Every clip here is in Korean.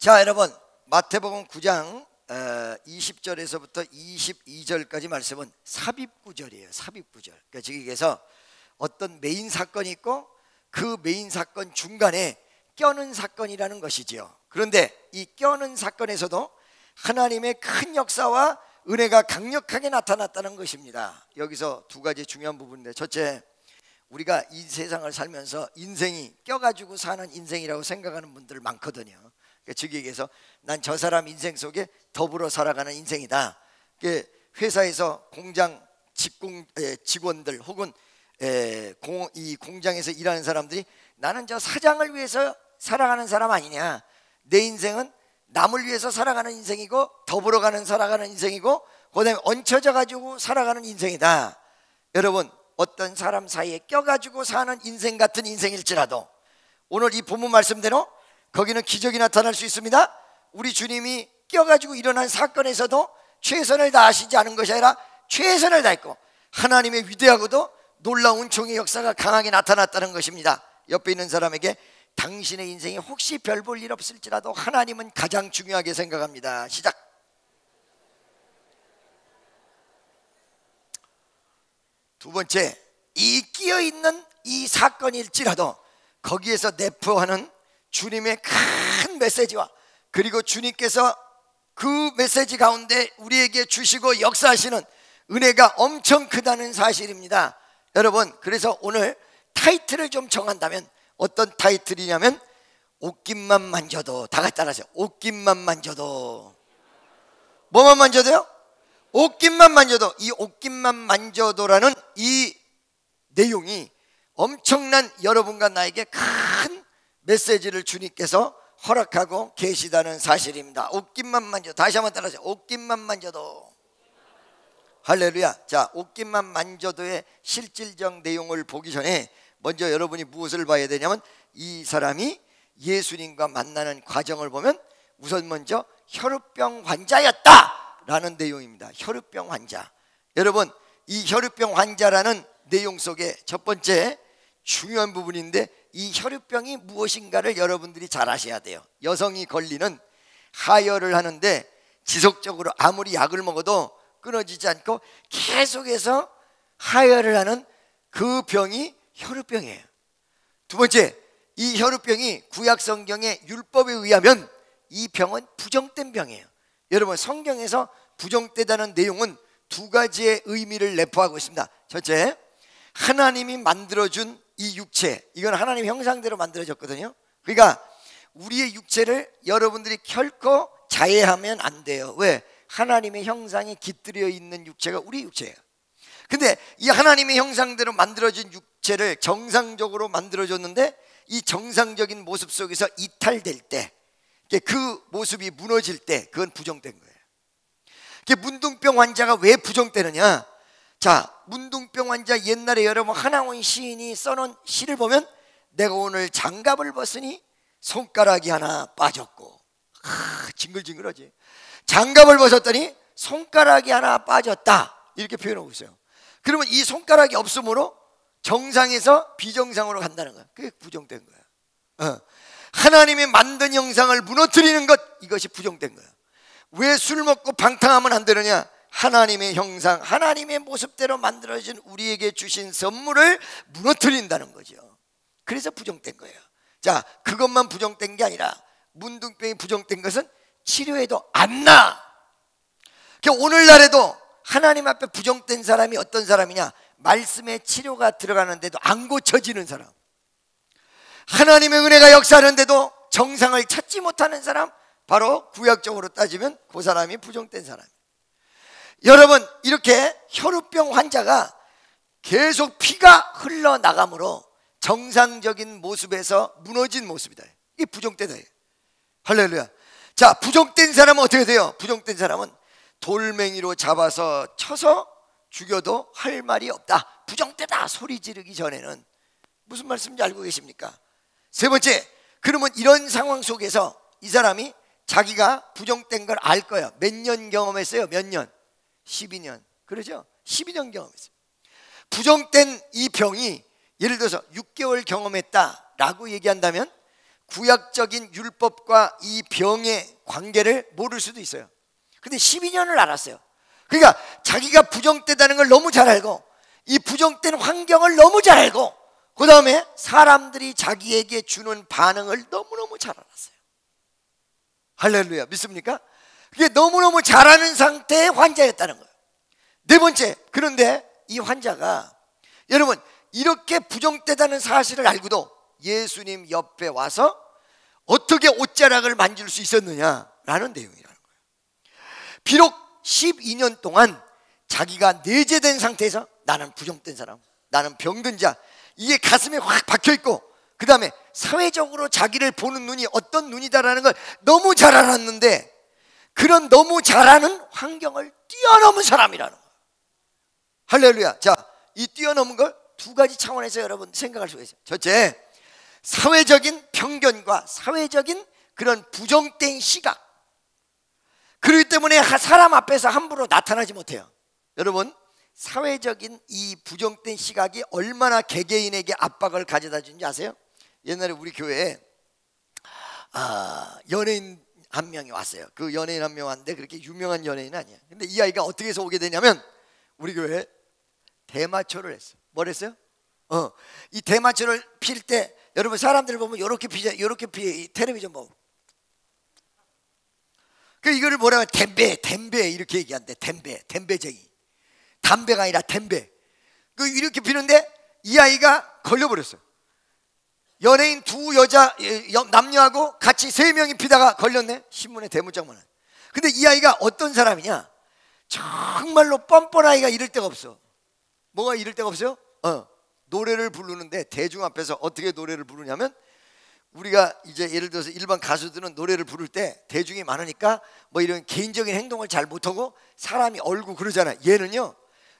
자, 여러분, 마태복음 9장 20절에서부터 22절까지 말씀은 삽입구절이에요. 삽입구절. 그러니까 즉에서 어떤 메인 사건이 있고 그 메인 사건 중간에 껴는 사건이라는 것이지요. 그런데 이 껴는 사건에서도 하나님의 큰 역사와 은혜가 강력하게 나타났다는 것입니다. 여기서 두 가지 중요한 부분인데, 첫째, 우리가 이 세상을 살면서 인생이 껴가지고 사는 인생이라고 생각하는 분들 많거든요. 그러니까 즉 얘기해서 난 저 사람 인생 속에 더불어 살아가는 인생이다. 회사에서 공장 직원들 혹은 이 공장에서 일하는 사람들이 나는 저 사장을 위해서 살아가는 사람 아니냐, 내 인생은 남을 위해서 살아가는 인생이고 더불어 살아가는 인생이고 그다음에 얹혀져 가지고 살아가는 인생이다. 여러분, 어떤 사람 사이에 껴가지고 사는 인생 같은 인생일지라도 오늘 이 본문 말씀대로 거기는 기적이 나타날 수 있습니다. 우리 주님이 껴가지고 일어난 사건에서도 최선을 다하시지 않은 것이 아니라 최선을 다했고 하나님의 위대하고도 놀라운 종의 역사가 강하게 나타났다는 것입니다. 옆에 있는 사람에게 당신의 인생에 혹시 별 볼 일 없을지라도 하나님은 가장 중요하게 생각합니다. 시작. 두 번째, 이 끼어있는 이 사건일지라도 거기에서 내포하는 주님의 큰 메시지와 그리고 주님께서 그 메시지 가운데 우리에게 주시고 역사하시는 은혜가 엄청 크다는 사실입니다. 여러분, 그래서 오늘 타이틀을 좀 정한다면 어떤 타이틀이냐면 옷깃만 만져도, 다 같이 따라하세요. 옷깃만 만져도. 뭐만 만져도요? 옷깃만 만져도. 이 옷깃만 만져도라는 이 내용이 엄청난 여러분과 나에게 큰 메시지를 주님께서 허락하고 계시다는 사실입니다. 옷깃만 만져도. 다시 한번 따라하세요. 옷깃만 만져도. 할렐루야. 자, 옷깃만 만져도의 실질적 내용을 보기 전에 먼저 여러분이 무엇을 봐야 되냐면 이 사람이 예수님과 만나는 과정을 보면 우선 먼저 혈우병 환자였다라는 내용입니다. 혈우병 환자. 여러분, 이 혈우병 환자라는 내용 속에 첫 번째 중요한 부분인데 이 혈우병이 무엇인가를 여러분들이 잘 아셔야 돼요. 여성이 걸리는 하혈을 하는데 지속적으로 아무리 약을 먹어도 끊어지지 않고 계속해서 하혈을 하는 그 병이 혈우병이에요. 두 번째, 이 혈우병이 구약 성경의 율법에 의하면 이 병은 부정된 병이에요. 여러분, 성경에서 부정되다는 내용은 두 가지의 의미를 내포하고 있습니다. 첫째, 하나님이 만들어준 이 육체, 이건 하나님 형상대로 만들어졌거든요. 그러니까 우리의 육체를 여러분들이 결코 자해하면 안 돼요. 왜? 하나님의 형상이 깃들여 있는 육체가 우리 육체예요. 근데 이 하나님의 형상대로 만들어진 육체를 정상적으로 만들어줬는데 이 정상적인 모습 속에서 이탈될 때, 그 모습이 무너질 때 그건 부정된 거예요. 문둥병 환자가 왜 부정되느냐? 자, 문둥병 환자 옛날에 여러분 하나원 시인이 써놓은 시를 보면 내가 오늘 장갑을 벗으니 손가락이 하나 빠졌고, 징글징글하지. 장갑을 벗었더니 손가락이 하나 빠졌다, 이렇게 표현하고 있어요. 그러면 이 손가락이 없으므로 정상에서 비정상으로 간다는 거야. 그게 부정된 거야. 하나님의 만든 형상을 무너뜨리는 것, 이것이 부정된 거야. 왜 술 먹고 방탕하면 안 되느냐? 하나님의 형상, 하나님의 모습대로 만들어진 우리에게 주신 선물을 무너뜨린다는 거죠. 그래서 부정된 거예요. 자, 그것만 부정된 게 아니라 문둥병이 부정된 것은 치료해도 안 나. 오늘날에도 하나님 앞에 부정된 사람이 어떤 사람이냐? 말씀의 치료가 들어가는데도 안 고쳐지는 사람, 하나님의 은혜가 역사하는데도 정상을 찾지 못하는 사람, 바로 구약적으로 따지면 그 사람이 부정된 사람이에요. 여러분, 이렇게 혈우병 환자가 계속 피가 흘러나가므로 정상적인 모습에서 무너진 모습이다. 이게 부정되다. 할렐루야. 자, 부정된 사람은 어떻게 돼요? 부정된 사람은 돌멩이로 잡아서 쳐서 죽여도 할 말이 없다. 부정되다 소리 지르기 전에는. 무슨 말씀인지 알고 계십니까? 세 번째, 그러면 이런 상황 속에서 이 사람이 자기가 부정된 걸 알 거예요. 몇 년 경험했어요? 몇 년? 12년. 그러죠? 12년 경험했어요. 부정된 이 병이 예를 들어서 6개월 경험했다라고 얘기한다면 구약적인 율법과 이 병의 관계를 모를 수도 있어요. 근데 12년을 알았어요. 그러니까 자기가 부정되다는 걸 너무 잘 알고 이 부정된 환경을 너무 잘 알고 그 다음에 사람들이 자기에게 주는 반응을 너무너무 잘 알았어요. 할렐루야, 믿습니까? 그게 너무너무 잘 아는 상태의 환자였다는 거예요. 네 번째, 그런데 이 환자가 여러분 이렇게 부정되다는 사실을 알고도 예수님 옆에 와서 어떻게 옷자락을 만질 수 있었느냐라는 내용이라는 거예요. 비록 12년 동안 자기가 내재된 상태에서 나는 부정된 사람, 나는 병든 자, 이게 가슴에 확 박혀있고 그 다음에 사회적으로 자기를 보는 눈이 어떤 눈이다라는 걸 너무 잘 알았는데 그런 너무 잘 아는 환경을 뛰어넘은 사람이라는 거예요. 할렐루야. 자, 이 뛰어넘은 걸 두 가지 차원에서 여러분 생각할 수가 있어요. 첫째, 사회적인 편견과 사회적인 그런 부정된 시각, 그렇기 때문에 사람 앞에서 함부로 나타나지 못해요. 여러분, 사회적인 이 부정된 시각이 얼마나 개개인에게 압박을 가져다 주는지 아세요? 옛날에 우리 교회에 연예인 한 명이 왔어요. 그 연예인 한 명 왔는데 그렇게 유명한 연예인은 아니에요. 근데 이 아이가 어떻게 해서 오게 되냐면 우리 교회에 대마초를 했어요. 뭘 했어요? 이 대마초를 필 때 여러분 사람들 보면 이렇게 피자, 이렇게 피, 텔레비전 보면 그 이거를 뭐라고 댐베 이렇게 얘기한대. 댐베쟁이. 담배가 아니라 댐베. 그 이렇게 피는데 이 아이가 걸려버렸어요. 연예인 두 여자 남녀하고 같이 세 명이 피다가 걸렸네. 신문에 대문짝만 해. 근데 이 아이가 어떤 사람이냐? 정말로 뻔뻔하기가 이럴 데가 없어. 뭐가 이럴 데가 없어요? 노래를 부르는데 대중 앞에서 어떻게 노래를 부르냐면 우리가 이제 예를 들어서 일반 가수들은 노래를 부를 때 대중이 많으니까 뭐 이런 개인적인 행동을 잘 못하고 사람이 얼고 그러잖아요. 얘는요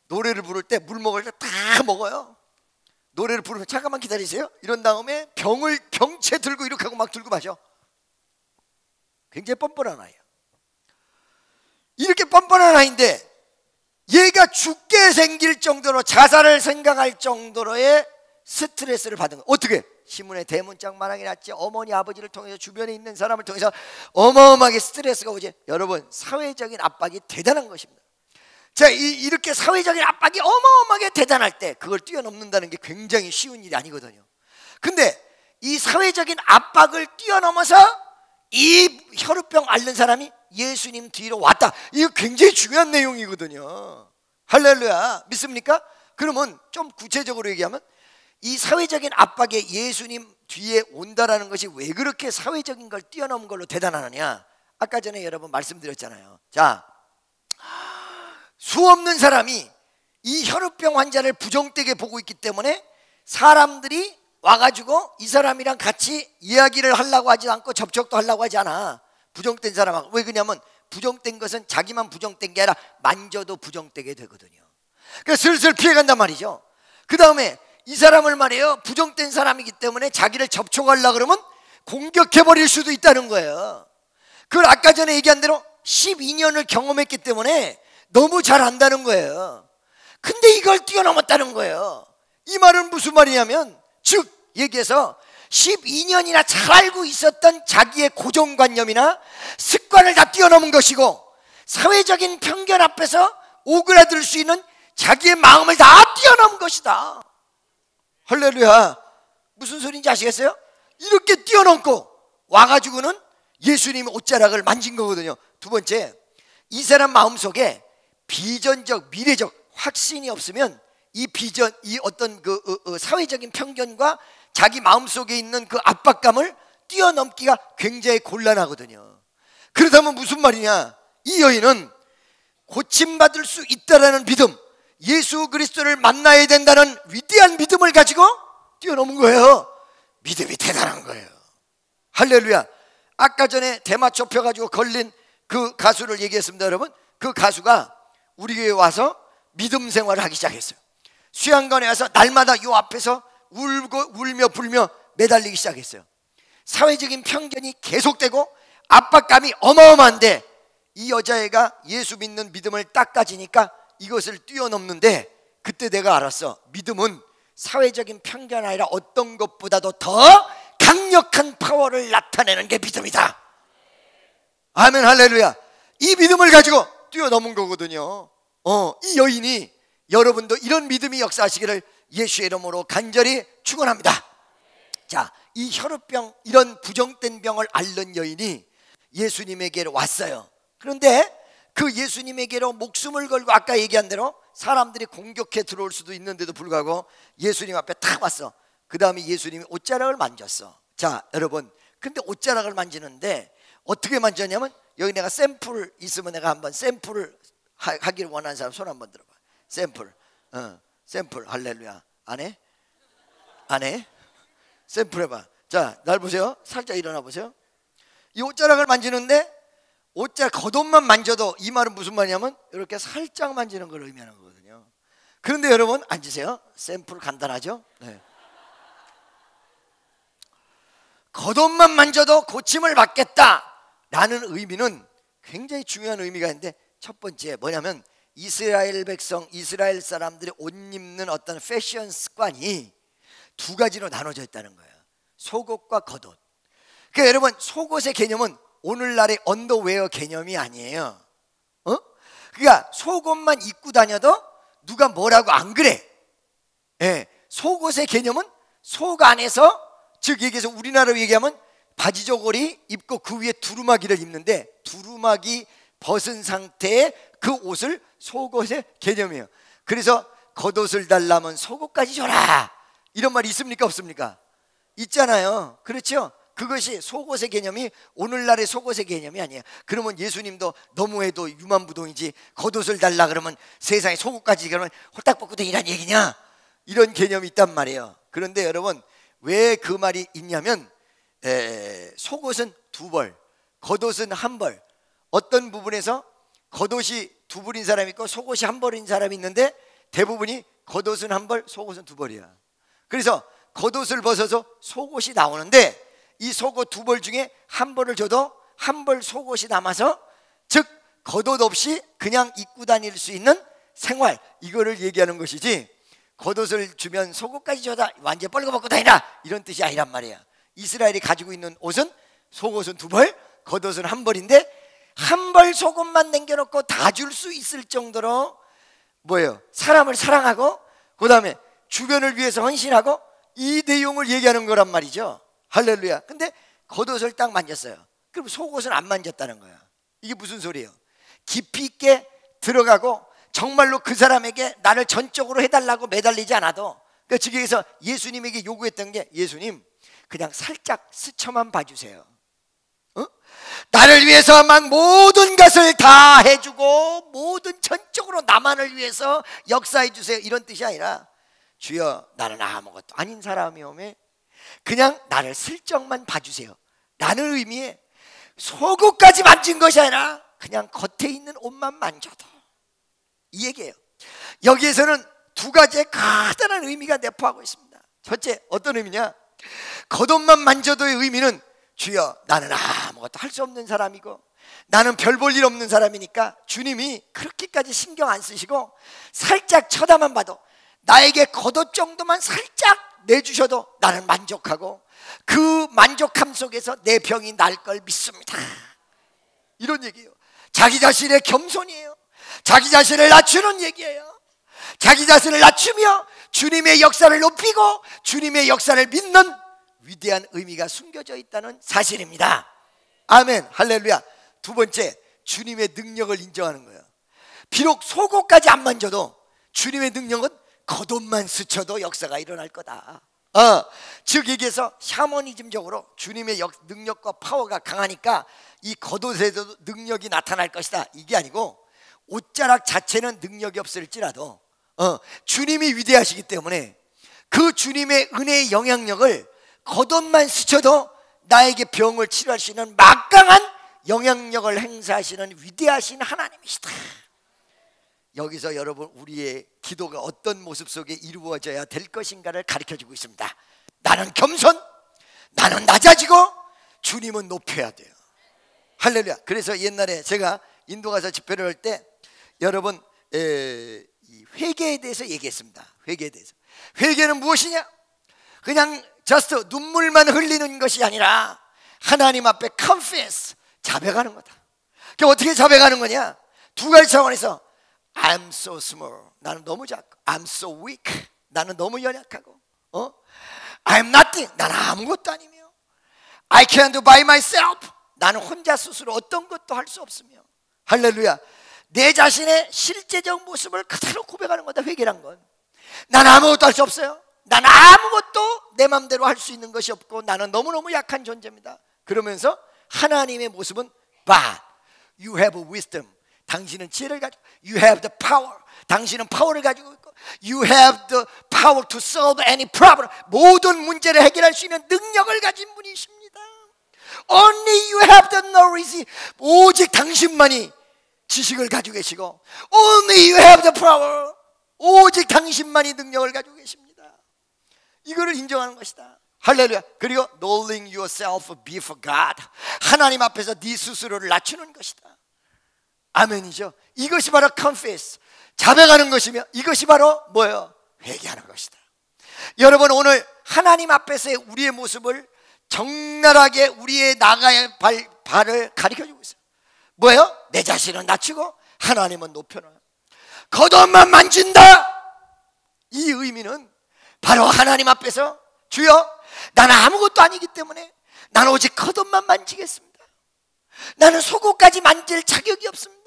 노래를 부를 때 물 먹을 때 다 먹어요. 노래를 부르면 잠깐만 기다리세요 이런 다음에 병채 들고 이렇게 하고 막 들고 마셔. 굉장히 뻔뻔한 아이야. 이렇게 뻔뻔한 아이인데 얘가 죽게 생길 정도로 자살을 생각할 정도로의 스트레스를 받은 거예요. 어떻게? 신문에 대문짝만하게 났지. 어머니 아버지를 통해서 주변에 있는 사람을 통해서 어마어마하게 스트레스가 오지. 여러분 사회적인 압박이 대단한 것입니다. 자, 이렇게 사회적인 압박이 어마어마하게 대단할 때 그걸 뛰어넘는다는 게 굉장히 쉬운 일이 아니거든요. 근데 이 사회적인 압박을 뛰어넘어서 이 혈우병 앓는 사람이 예수님 뒤로 왔다. 이거 굉장히 중요한 내용이거든요. 할렐루야, 믿습니까? 그러면 좀 구체적으로 얘기하면 이 사회적인 압박에 예수님 뒤에 온다라는 것이 왜 그렇게 사회적인 걸 뛰어넘은 걸로 대단하느냐? 아까 전에 여러분 말씀드렸잖아요. 자, 수없는 사람이 이 혈우병 환자를 부정되게 보고 있기 때문에 사람들이 와가지고 이 사람이랑 같이 이야기를 하려고 하지 않고 접촉도 하려고 하지 않아. 부정된 사람하고. 왜 그러냐면 부정된 것은 자기만 부정된 게 아니라 만져도 부정되게 되거든요. 그러니까 슬슬 피해간단 말이죠. 그 다음에 이 사람을 말이에요 부정된 사람이기 때문에 자기를 접촉하려고 그러면 공격해버릴 수도 있다는 거예요. 그걸 아까 전에 얘기한 대로 12년을 경험했기 때문에 너무 잘 안다는 거예요. 근데 이걸 뛰어넘었다는 거예요. 이 말은 무슨 말이냐면 즉 얘기해서 12년이나 잘 알고 있었던 자기의 고정관념이나 습관을 다 뛰어넘은 것이고 사회적인 편견 앞에서 오그라들 수 있는 자기의 마음을 다 뛰어넘은 것이다. 할렐루야. 무슨 소리인지 아시겠어요? 이렇게 뛰어넘고 와가지고는 예수님의 옷자락을 만진 거거든요. 두 번째, 이 사람 마음속에 비전적 미래적 확신이 없으면 이 비전, 이 어떤 사회적인 편견과 자기 마음속에 있는 그 압박감을 뛰어넘기가 굉장히 곤란하거든요. 그렇다면 무슨 말이냐? 이 여인은 고침받을 수 있다라는 믿음, 예수 그리스도를 만나야 된다는 위대한 믿음을 가지고 뛰어넘은 거예요. 믿음이 대단한 거예요. 할렐루야. 아까 전에 대마초 펴가지고 걸린 그 가수를 얘기했습니다. 여러분, 그 가수가 우리 교회에 와서 믿음 생활을 하기 시작했어요. 수양관에 와서 날마다 요 앞에서 울며 불며 매달리기 시작했어요. 사회적인 편견이 계속되고 압박감이 어마어마한데 이 여자애가 예수 믿는 믿음을 딱 가지니까 이것을 뛰어넘는데 그때 내가 알았어. 믿음은 사회적인 편견 아니라 어떤 것보다도 더 강력한 파워를 나타내는 게 믿음이다. 아멘, 할렐루야. 이 믿음을 가지고 뛰어넘은 거거든요. 이 여인이, 여러분도 이런 믿음이 역사하시기를 예수의 이름으로 간절히 축원합니다. 자, 이 혈우병, 이런 부정된 병을 앓는 여인이 예수님에게로 왔어요. 그런데 그 예수님에게로 목숨을 걸고 아까 얘기한 대로 사람들이 공격해 들어올 수도 있는데도 불구하고 예수님 앞에 탁 왔어. 그 다음에 예수님이 옷자락을 만졌어. 자, 여러분, 근데 옷자락을 만지는데 어떻게 만졌냐면, 여기 내가 샘플 있으면 내가 한번 샘플을 하기를 원하는 사람 손 한번 들어봐. 샘플. 샘플. 할렐루야. 안 해? 안 해? 샘플 해봐. 자, 날 보세요. 살짝 일어나 보세요. 이 옷자락을 만지는데 옷자락 겉옷만 만져도, 이 말은 무슨 말이냐면 이렇게 살짝 만지는 걸 의미하는 거거든요. 그런데 여러분 앉으세요. 샘플 간단하죠? 네. 겉옷만 만져도 고침을 받겠다라는 의미는 굉장히 중요한 의미가 있는데, 첫 번째 뭐냐면 이스라엘 백성, 이스라엘 사람들이 옷 입는 어떤 패션 습관이 두 가지로 나눠져 있다는 거예요. 속옷과 겉옷. 그러니까 여러분, 속옷의 개념은 오늘날의 언더웨어 개념이 아니에요. 그러니까 속옷만 입고 다녀도 누가 뭐라고 안 그래. 속옷의 개념은 속 안에서, 즉 얘기해서 우리나라로 얘기하면 바지 저고리 입고 그 위에 두루마기를 입는데, 두루마기 벗은 상태의 그 옷을 속옷의 개념이에요. 그래서 겉옷을 달라면 속옷까지 줘라, 이런 말이 있습니까 없습니까? 있잖아요. 그렇죠? 그것이 속옷의 개념이 오늘날의 속옷의 개념이 아니에요. 그러면 예수님도 너무해도 유만부동이지, 겉옷을 달라 그러면 세상에 속옷까지, 그러면 홀딱 벗고 다니란 얘기냐, 이런 개념이 있단 말이에요. 그런데 여러분, 왜 그 말이 있냐면, 속옷은 두 벌, 겉옷은 한 벌. 어떤 부분에서 겉옷이 두 벌인 사람이 있고 속옷이 한 벌인 사람이 있는데, 대부분이 겉옷은 한 벌, 속옷은 두 벌이야. 그래서 겉옷을 벗어서 속옷이 나오는데, 이 속옷 두 벌 중에 한 벌을 줘도 한 벌 속옷이 남아서, 즉 겉옷 없이 그냥 입고 다닐 수 있는 생활, 이거를 얘기하는 것이지, 겉옷을 주면 속옷까지 줘다 완전 뻘거 벗고 다니라, 이런 뜻이 아니란 말이야. 이스라엘이 가지고 있는 옷은 속옷은 두 벌, 겉옷은 한 벌인데, 한 벌 속옷만 남겨놓고 다 줄 수 있을 정도로 뭐예요? 사람을 사랑하고 그 다음에 주변을 위해서 헌신하고, 이 내용을 얘기하는 거란 말이죠. 할렐루야. 근데 겉옷을 딱 만졌어요. 그럼 속옷은 안 만졌다는 거야. 이게 무슨 소리예요? 깊이 있게 들어가고 정말로 그 사람에게 나를 전적으로 해달라고 매달리지 않아도, 그러니까 즉에서 예수님에게 요구했던 게, 예수님 그냥 살짝 스쳐만 봐주세요. 나를 위해서 막 모든 것을 다 해주고 모든 전적으로 나만을 위해서 역사해 주세요, 이런 뜻이 아니라, 주여 나는 아무것도 아닌 사람이 오면 그냥 나를 슬쩍만 봐주세요 라는 의미의, 속옷까지 만진 것이 아니라 그냥 겉에 있는 옷만 만져도, 이 얘기예요. 여기에서는 두 가지의 커다란 의미가 내포하고 있습니다. 첫째, 어떤 의미냐? 겉옷만 만져도의 의미는, 주여 나는 아무것도 할 수 없는 사람이고 나는 별 볼 일 없는 사람이니까 주님이 그렇게까지 신경 안 쓰시고 살짝 쳐다만 봐도, 나에게 겉옷 정도만 살짝 내주셔도 나는 만족하고 그 만족함 속에서 내 병이 날 걸 믿습니다, 이런 얘기예요. 자기 자신의 겸손이에요. 자기 자신을 낮추는 얘기예요. 자기 자신을 낮추며 주님의 역사를 높이고 주님의 역사를 믿는 위대한 의미가 숨겨져 있다는 사실입니다. 아멘, 할렐루야. 두 번째, 주님의 능력을 인정하는 거예요. 비록 속옷까지 안 만져도 주님의 능력은 겉옷만 스쳐도 역사가 일어날 거다. 즉 얘기해서 샤머니즘적으로 주님의 능력과 파워가 강하니까 이 겉옷에도 능력이 나타날 것이다, 이게 아니고, 옷자락 자체는 능력이 없을지라도 주님이 위대하시기 때문에 그 주님의 은혜의 영향력을 겉옷만 스쳐도 나에게 병을 치료할 수 있는 막강한 영향력을 행사하시는 위대하신 하나님이시다. 여기서 여러분, 우리의 기도가 어떤 모습 속에 이루어져야 될 것인가를 가르쳐주고 있습니다. 나는 겸손, 나는 낮아지고 주님은 높여야 돼요. 할렐루야. 그래서 옛날에 제가 인도 가서 집회를 할 때 여러분, 이 회개에 대해서 얘기했습니다. 회개에 대해서. 회개는 무엇이냐? 그냥 just 눈물만 흘리는 것이 아니라 하나님 앞에 confess, 자백하는 거다. 그게 어떻게 자백하는 거냐? 두 가지 차원에서 I'm so small, 나는 너무 작고, I'm so weak, 나는 너무 연약하고, I'm nothing, 나는 아무것도 아니며, I can't do by myself, 나는 혼자 스스로 어떤 것도 할 수 없으며. 할렐루야. 내 자신의 실제적 모습을 그대로 고백하는 거다. 회개란 건 나는 아무것도 할 수 없어요. 나는 아무것도 내 맘대로 할 수 있는 것이 없고 나는 너무너무 약한 존재입니다. 그러면서 하나님의 모습은 But you have wisdom, 당신은 지혜를 가지고, You have the power, 당신은 파워를 가지고 있고, You have the power to solve any problem, 모든 문제를 해결할 수 있는 능력을 가진 분이십니다. Only you have the knowledge, 오직 당신만이 지식을 가지고 계시고, Only you have the power, 오직 당신만이 능력을 가지고 계십니다. 이거를 인정하는 것이다. 할렐루야. 그리고 knowing yourself before God, 하나님 앞에서 네 스스로를 낮추는 것이다. 아멘이죠. 이것이 바로 confess, 자백하는 것이며, 이것이 바로 뭐예요? 회개하는 것이다. 여러분, 오늘 하나님 앞에서의 우리의 모습을 적나라하게 우리의 나가의 발을 가리켜주고 있어요. 뭐예요? 내 자신은 낮추고 하나님은 높여놔요. 겉옷만 만진다, 이 의미는 바로 하나님 앞에서 주여, 나는 아무것도 아니기 때문에 나는 오직 겉옷만 만지겠습니다. 나는 속옷까지 만질 자격이 없습니다.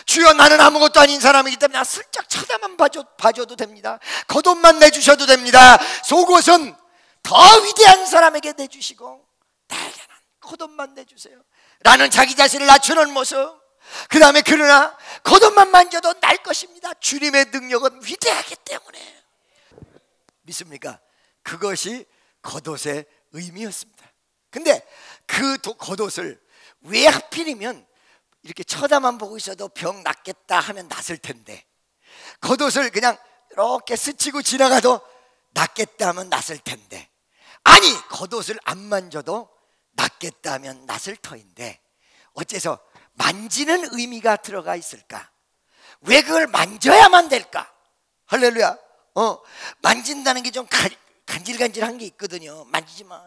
주여, 나는 아무것도 아닌 사람이기 때문에 나 슬쩍 쳐다만 봐줘도 됩니다. 겉옷만 내주셔도 됩니다. 속옷은 더 위대한 사람에게 내주시고 나에게는 겉옷만 내주세요 라는 자기 자신을 낮추는 모습. 그 다음에 그러나 겉옷만 만져도 날 것입니다. 주님의 능력은 위대하기 때문에. 믿습니까? 그것이 겉옷의 의미였습니다. 근데 그 겉옷을 왜 하필이면 이렇게 쳐다만 보고 있어도 병 낫겠다 하면 낫을 텐데, 겉옷을 그냥 이렇게 스치고 지나가도 낫겠다 하면 낫을 텐데, 아니 겉옷을 안 만져도 낫겠다 하면 낫을 터인데, 어째서 만지는 의미가 들어가 있을까? 왜 그걸 만져야만 될까? 할렐루야. 만진다는 게 좀 간질간질한 게 있거든요. 만지지 마.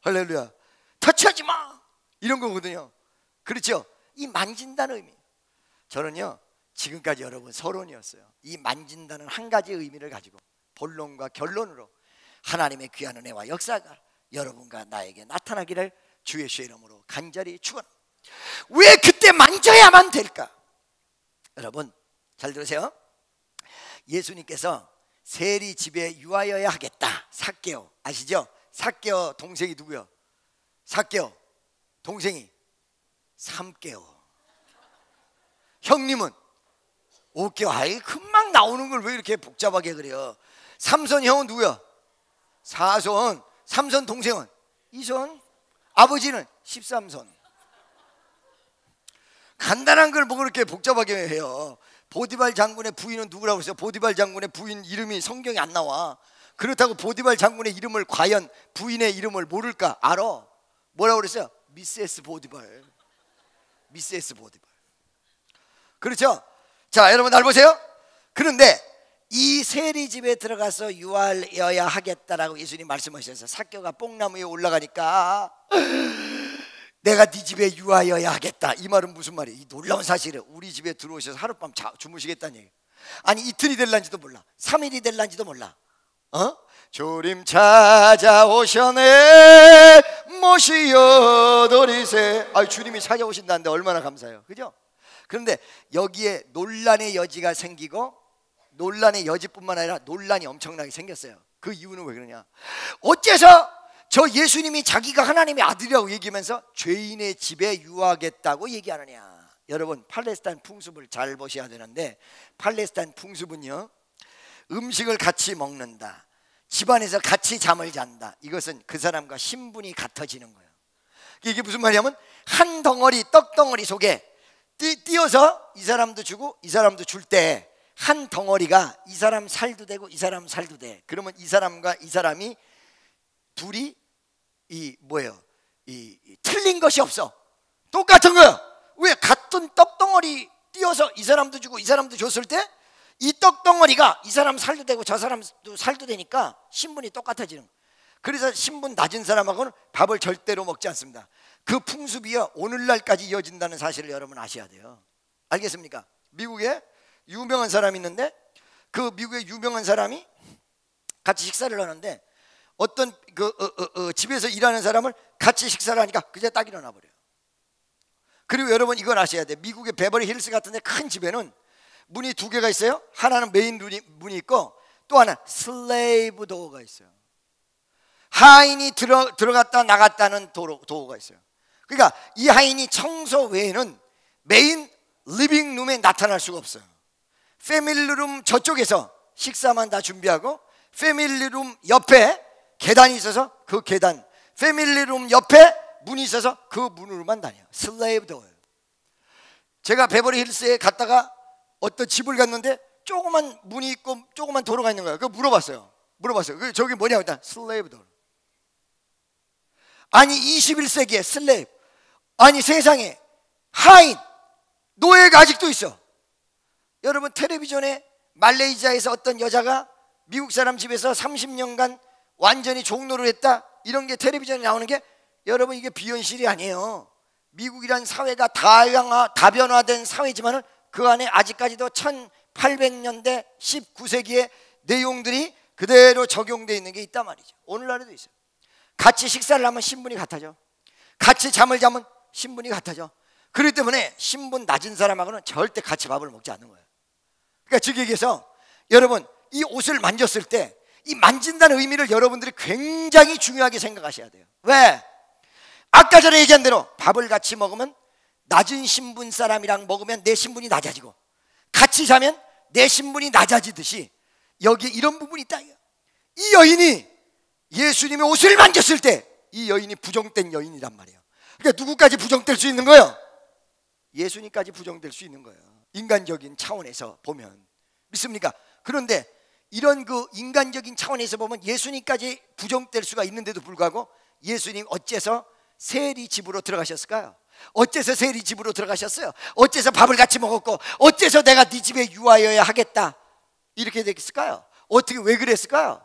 할렐루야. 터치하지 마, 이런 거거든요. 그렇죠? 이 만진다는 의미. 저는요, 지금까지 여러분 서론이었어요. 이 만진다는 한 가지 의미를 가지고 본론과 결론으로 하나님의 귀한 은혜와 역사가 여러분과 나에게 나타나기를 주 예수의 이름으로 간절히 축원합니다. 왜 그때 만져야만 될까? 여러분 잘 들으세요. 예수님께서 세리 집에 유하여야 하겠다. 삭개오 아시죠? 삭개오 동생이 누구요? 삭개오 동생이 삼개오, 형님은 오개오. 아이 금방 나오는 걸 왜 이렇게 복잡하게 그래요? 삼손 형은 누구야? 사손. 삼손 동생은 이손. 아버지는 13손. 간단한 걸 뭐 그렇게 복잡하게 해요? 보디발 장군의 부인은 누구라고 했어요? 보디발 장군의 부인 이름이 성경에 안 나와. 그렇다고 보디발 장군의 이름을 과연 부인의 이름을 모를까? 알아. 뭐라고 그랬어요? 미세스 보디발. 미세스 보디발. 그렇죠? 자, 여러분 날 보세요. 그런데 이 세리 집에 들어가서 유하여야 하겠다라고 예수님 말씀하셔서 삭개오가 뽕나무에 올라가니까 내가 네 집에 유하여야 하겠다. 이 말은 무슨 말이에요? 이 놀라운 사실을 우리 집에 들어오셔서 하룻밤 주무시겠다는 얘기예요. 아니 이틀이 될란지도 몰라, 3일이 될란지도 몰라. 주님 찾아오셔네 모시어 드리세. 주님이 찾아오신다는데 얼마나 감사해요. 그죠? 그런데 여기에 논란의 여지가 생기고, 논란의 여지뿐만 아니라 논란이 엄청나게 생겼어요. 그 이유는 왜 그러냐? 어째서 저 예수님이 자기가 하나님의 아들이라고 얘기하면서 죄인의 집에 유하겠다고 얘기하느냐? 여러분 팔레스타인 풍습을 잘 보셔야 되는데, 팔레스타인 풍습은요, 음식을 같이 먹는다, 집안에서 같이 잠을 잔다, 이것은 그 사람과 신분이 같아지는 거예요. 이게 무슨 말이냐면 한 덩어리 떡덩어리 속에 띄어서 이 사람도 주고 이 사람도 줄 때 한 덩어리가 이 사람 살도 되고 이 사람 살도 돼. 그러면 이 사람과 이 사람이 둘이 틀린 것이 없어. 똑같은 거예요. 왜? 같은 떡덩어리 띄어서 이 사람도 주고 이 사람도 줬을 때 이 떡덩어리가 이 사람 살도 되고 저 사람도 살도 되니까 신분이 똑같아지는 거예요. 그래서 신분 낮은 사람하고는 밥을 절대로 먹지 않습니다. 그 풍습이요 오늘날까지 이어진다는 사실을 여러분 아셔야 돼요. 알겠습니까? 미국에 유명한 사람이 있는데 그 미국의 유명한 사람이 같이 식사를 하는데 어떤 집에서 일하는 사람을 같이 식사를 하니까 그제 딱 일어나 버려요. 그리고 여러분 이걸 아셔야 돼요. 미국의 베버리 힐스 같은 데 큰 집에는 문이 두 개가 있어요. 하나는 메인 문이 있고 또 하나 슬레이브 도어가 있어요. 하인이 들어갔다 나갔다는 도어가 있어요. 그러니까 이 하인이 청소 외에는 메인 리빙룸에 나타날 수가 없어요. 패밀리룸 저쪽에서 식사만 다 준비하고 패밀리룸 옆에 계단이 있어서 그 계단, 패밀리룸 옆에 문이 있어서 그 문으로만 다녀요. 슬레이브 도어예요. 제가 베버리 힐스에 갔다가 어떤 집을 갔는데 조그만 문이 있고 조그만 도로가 있는 거예요. 그거 물어봤어요. 저기 뭐냐고 일단 슬레이브 도어. 아니 21세기에 슬레이브, 아니 세상에 하인, 노예가 아직도 있어. 여러분 텔레비전에 말레이시아에서 어떤 여자가 미국 사람 집에서 30년간 완전히 종노를 했다, 이런 게 텔레비전에 나오는 게 여러분 이게 비현실이 아니에요. 미국이란 사회가 다변화된 사회지만은 그 안에 아직까지도 1800년대 19세기의 내용들이 그대로 적용되어 있는 게 있단 말이죠. 오늘날에도 있어요. 같이 식사를 하면 신분이 같아져. 같이 잠을 자면 신분이 같아져. 그렇기 때문에 신분 낮은 사람하고는 절대 같이 밥을 먹지 않는 거예요. 그러니까 즉 얘기해서 여러분 이 옷을 만졌을 때 이 만진다는 의미를 여러분들이 굉장히 중요하게 생각하셔야 돼요. 왜? 아까 전에 얘기한 대로 밥을 같이 먹으면 낮은 신분 사람이랑 먹으면 내 신분이 낮아지고 같이 자면 내 신분이 낮아지듯이 여기에 이런 부분이 있다. 이 여인이 예수님의 옷을 만졌을 때 이 여인이 부정된 여인이란 말이에요. 그러니까 누구까지 부정될 수 있는 거예요? 예수님까지 부정될 수 있는 거예요. 인간적인 차원에서 보면. 믿습니까? 그런데 이런 그 인간적인 차원에서 보면 예수님까지 부정될 수가 있는데도 불구하고 예수님 어째서 세리 집으로 들어가셨을까요? 어째서 세리 집으로 들어가셨어요? 어째서 밥을 같이 먹었고 어째서 내가 네 집에 유하여야 하겠다 이렇게 됐을까요? 어떻게 왜 그랬을까요?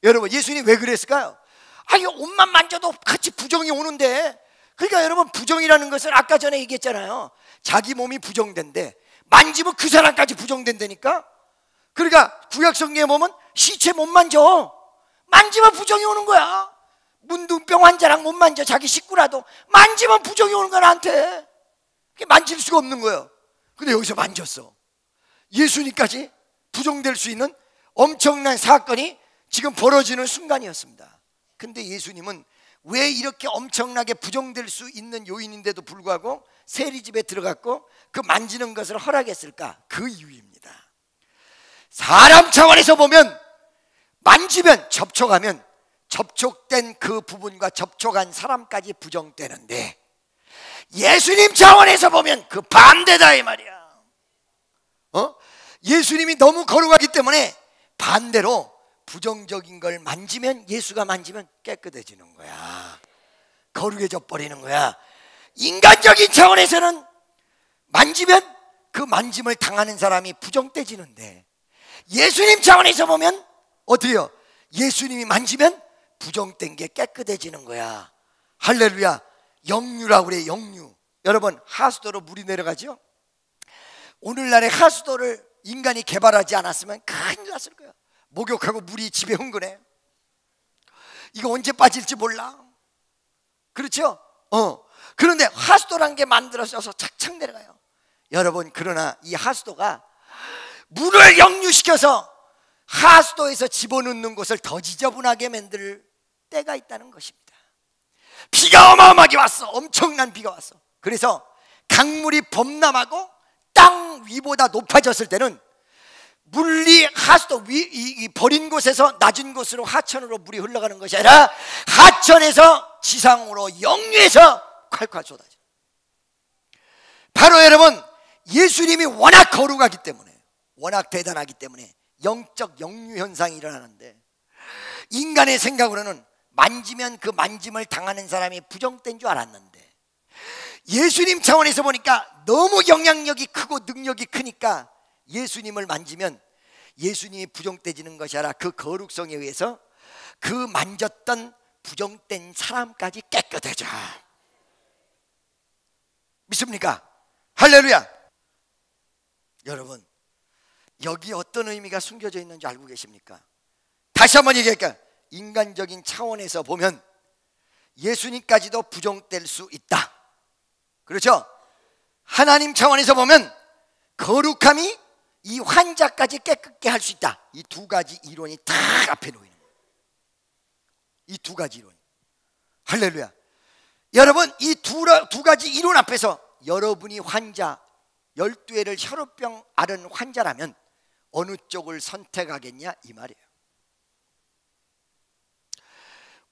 여러분 예수님 왜 그랬을까요? 아니 옷만 만져도 같이 부정이 오는데. 그러니까 여러분 부정이라는 것은 아까 전에 얘기했잖아요. 자기 몸이 부정된대 만지면 그 사람까지 부정된다니까. 그러니까 구약성경에 보면 시체 못 만져. 만지면 부정이 오는 거야. 문둥병 환자랑 못 만져. 자기 식구라도 만지면 부정이 오는 거야 나한테. 만질 수가 없는 거예요. 근데 여기서 만졌어. 예수님까지 부정될 수 있는 엄청난 사건이 지금 벌어지는 순간이었습니다. 근데 예수님은 왜 이렇게 엄청나게 부정될 수 있는 요인인데도 불구하고 세리집에 들어갔고 그 만지는 것을 허락했을까? 그 이유입니다. 사람 차원에서 보면 만지면 접촉하면 접촉된 그 부분과 접촉한 사람까지 부정되는데 예수님 차원에서 보면 그 반대다 이 말이야. 예수님이 너무 거룩하기 때문에 반대로 부정적인 걸 만지면 예수가 만지면 깨끗해지는 거야. 거룩해져 버리는 거야. 인간적인 차원에서는 만지면 그 만짐을 당하는 사람이 부정돼지는데 예수님 차원에서 보면 어떻게 해요? 예수님이 만지면 부정된 게 깨끗해지는 거야. 할렐루야. 역류라고 그래. 역류. 여러분 하수도로 물이 내려가죠? 오늘날의 하수도를 인간이 개발하지 않았으면 큰일 났을 거야. 목욕하고 물이 집에 흥건해. 이거 언제 빠질지 몰라. 그렇죠? 그런데 하수도란 게 만들어져서 착착 내려가요. 여러분 그러나 이 하수도가 물을 역류시켜서 하수도에서 집어넣는 곳을 더 지저분하게 만들 때가 있다는 것입니다. 비가 어마어마하게 왔어. 엄청난 비가 왔어. 그래서 강물이 범람하고 땅 위보다 높아졌을 때는 물이 하수도 이 버린 곳에서 낮은 곳으로 하천으로 물이 흘러가는 것이 아니라 하천에서 지상으로 역류해서 콸콸 쏟아져. 바로 여러분 예수님이 워낙 거룩하기 때문에 워낙 대단하기 때문에 영적 역류 현상이 일어나는데 인간의 생각으로는 만지면 그 만짐을 당하는 사람이 부정된 줄 알았는데 예수님 차원에서 보니까 너무 영향력이 크고 능력이 크니까 예수님을 만지면 예수님이 부정되지는 것이 아니라 그 거룩성에 의해서 그 만졌던 부정된 사람까지 깨끗해져. 믿습니까? 할렐루야. 여러분, 여기 어떤 의미가 숨겨져 있는지 알고 계십니까? 다시 한번 얘기할까요? 인간적인 차원에서 보면 예수님까지도 부정될 수 있다. 그렇죠? 하나님 차원에서 보면 거룩함이 이 환자까지 깨끗게 할 수 있다. 이 두 가지 이론이 다 앞에 놓이는 거예요. 이 두 가지 이론. 할렐루야. 여러분, 이 두 가지 이론 앞에서 여러분이 환자, 12회를 혈우병 앓은 환자라면 어느 쪽을 선택하겠냐 이 말이에요.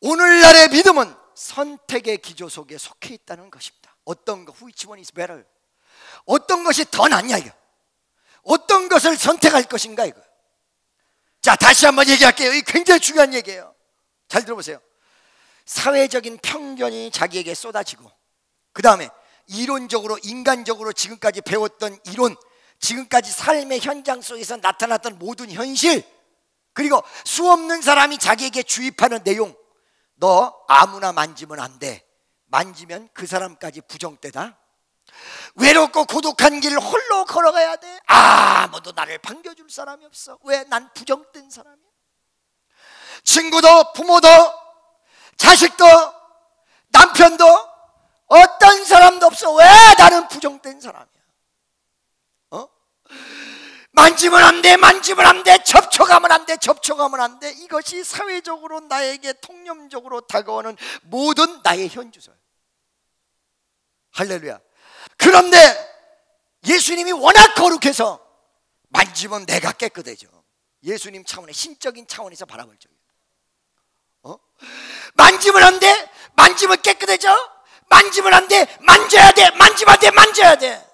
오늘날의 믿음은 선택의 기조 속에 속해 있다는 것입니다. 어떤 거, which one is better? 어떤 것이 더 낫냐 이거. 어떤 것을 선택할 것인가 이거. 자, 다시 한번 얘기할게요. 이 굉장히 중요한 얘기예요. 잘 들어보세요. 사회적인 편견이 자기에게 쏟아지고, 그 다음에 이론적으로 인간적으로 지금까지 배웠던 이론, 지금까지 삶의 현장 속에서 나타났던 모든 현실, 그리고 수없는 사람이 자기에게 주입하는 내용, 너 아무나 만지면 안 돼. 만지면 그 사람까지 부정되다. 외롭고 고독한 길을 홀로 걸어가야 돼. 아무도 나를 반겨줄 사람이 없어. 왜? 난 부정된 사람이야. 친구도 부모도 자식도 남편도 어떤 사람도 없어. 왜? 나는 부정된 사람이야. 만지면 안 돼, 만지면 안 돼, 접촉하면 안 돼, 접촉하면 안 돼. 이것이 사회적으로 나에게 통념적으로 다가오는 모든 나의 현주소예요. 할렐루야. 그런데 예수님이 워낙 거룩해서 만지면 내가 깨끗해져. 예수님 차원의 신적인 차원에서 바라볼 적이에요. 만지면 안 돼, 만지면 깨끗해져. 만지면 안 돼, 만져야 돼, 만지면 안 돼, 만져야 돼.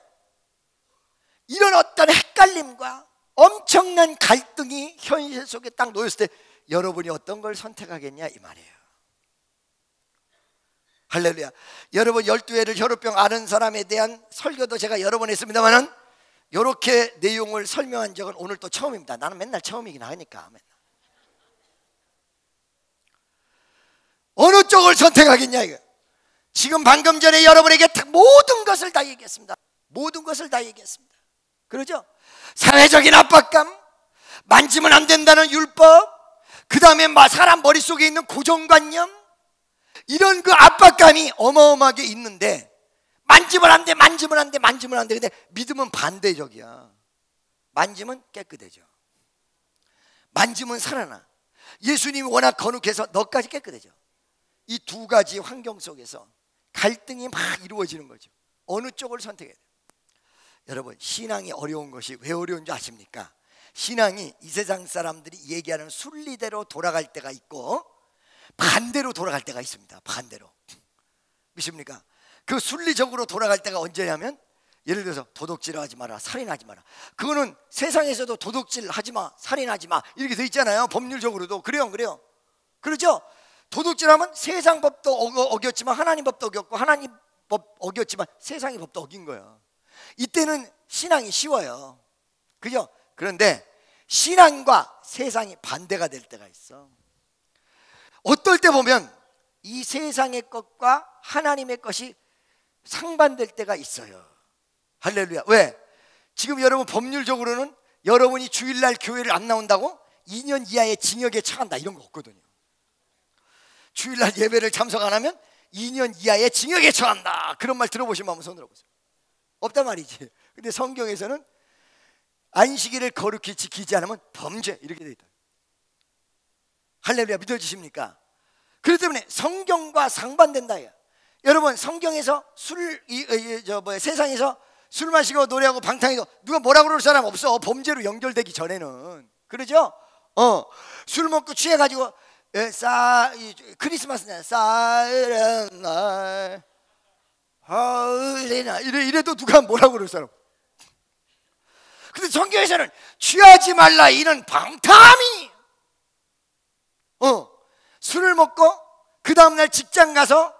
이런 어떤 헷갈림과 엄청난 갈등이 현실 속에 딱 놓였을 때 여러분이 어떤 걸 선택하겠냐 이 말이에요. 할렐루야. 여러분 12회를 혈우병 앓은 사람에 대한 설교도 제가 여러 번 했습니다만은 이렇게 내용을 설명한 적은 오늘 또 처음입니다. 나는 맨날 처음이긴 하니까. 맨날. 어느 쪽을 선택하겠냐 이거. 지금 방금 전에 여러분에게 모든 것을 다 얘기했습니다. 모든 것을 다 얘기했습니다. 그러죠? 사회적인 압박감, 만지면 안 된다는 율법, 그 다음에 사람 머릿속에 있는 고정관념, 이런 그 압박감이 어마어마하게 있는데 만지면 안 돼, 만지면 안 돼, 만지면 안 돼. 근데 믿음은 반대적이야. 만지면 깨끗해져. 만지면 살아나. 예수님이 워낙 거룩해서 너까지 깨끗해져. 이 두 가지 환경 속에서 갈등이 막 이루어지는 거죠. 어느 쪽을 선택해야 돼요? 여러분, 신앙이 어려운 것이 왜 어려운 줄 아십니까? 신앙이 이 세상 사람들이 얘기하는 순리대로 돌아갈 때가 있고 반대로 돌아갈 때가 있습니다. 반대로. 믿습니까? 그 순리적으로 돌아갈 때가 언제냐면, 예를 들어서 도둑질하지 마라, 살인하지 마라. 그거는 세상에서도 도둑질하지 마, 살인하지 마 이렇게 돼 있잖아요. 법률적으로도. 그래요, 그래요. 그렇죠? 도둑질하면 세상 법도 어겼지만 하나님 법도 어겼고, 하나님 법 어겼지만 세상의 법도 어긴 거예요. 이때는 신앙이 쉬워요. 그죠? 그런데 신앙과 세상이 반대가 될 때가 있어. 어떨 때 보면 이 세상의 것과 하나님의 것이 상반될 때가 있어요. 할렐루야. 왜? 지금 여러분 법률적으로는 여러분이 주일날 교회를 안 나온다고 2년 이하의 징역에 처한다 이런 거 없거든요. 주일날 예배를 참석 안 하면 2년 이하의 징역에 처한다. 그런 말 들어보시면 한번 손 들어보세요. 없단 말이지. 근데 성경에서는 안식일을 거룩히 지키지 않으면 범죄 이렇게 돼 있다. 할렐루야. 믿어지십니까? 그렇기 때문에 성경과 상반된다. 여러분 성경에서 세상에서 술 마시고 노래하고 방탕해도 누가 뭐라 그럴 사람 없어. 범죄로 연결되기 전에는. 그러죠? 술 먹고 취해가지고 크리스마스날 사랑날 하울리나 이래도 누가 뭐라고 그럴 사람. 근데 성경에서는 취하지 말라 이는 방탕함이. 술을 먹고 그 다음날 직장 가서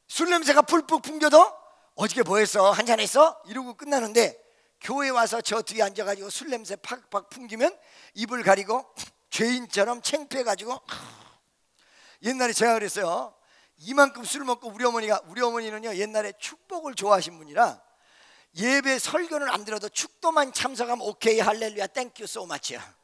술 냄새가 풀풀 풍겨도 어저께 뭐 했어? 한잔 했어? 이러고 끝나는데 교회 와서 저 뒤에 앉아가지고 술 냄새 팍팍 풍기면 입을 가리고 죄인처럼 창피해가지고, 옛날에 제가 그랬어요. 이만큼 술 먹고 우리 어머니는요 옛날에 축복을 좋아하신 분이라 예배 설교는 안 들어도 축도만 참석하면 오케이 할렐루야 땡큐 소 마치야.